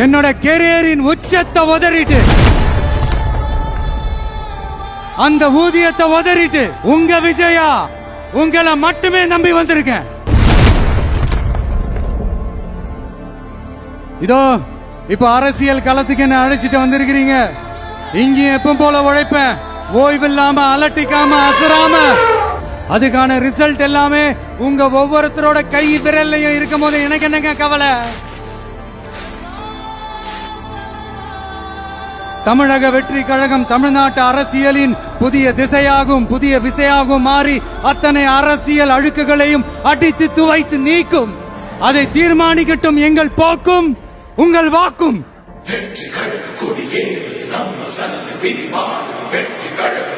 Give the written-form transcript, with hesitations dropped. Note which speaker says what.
Speaker 1: என்னோட கெரியரின் உச்சத்தை உதறிட்டு, அந்த ஊதியத்தை உதறிட்டு உங்க விஜயா உங்களை மட்டுமே நம்பி வந்திருக்கேன். இதோ இப்ப அரசியல் களத்துக்கு என்ன அழைச்சிட்டு வந்திருக்கிறீங்க. இங்கேயும் எப்பவும் போல உழைப்பேன், ஓய்வில்லாம அலட்டிக்காம அசராம. அதுக்கான ரிசல்ட் எல்லாமே உங்க ஒவ்வொருத்தரோட கை விரல்லையும் இருக்கும் போது எனக்கு என்னங்க கவலை. தமிழக வெற்றி கழகம் தமிழ்நாட்டு அரசியலின் புதிய திசையாகும், புதிய விசையாகும் மாறி அத்தனை அரசியல் அழுக்குகளையும் அடித்து துவைத்து நீக்கும். அதை தீர்மானிக்கட்டும் எங்கள் போக்கும் உங்கள் வாக்கும். வெற்றி கழக கொடியே நம்ம சனது விதிமாறு வெற்றி கழக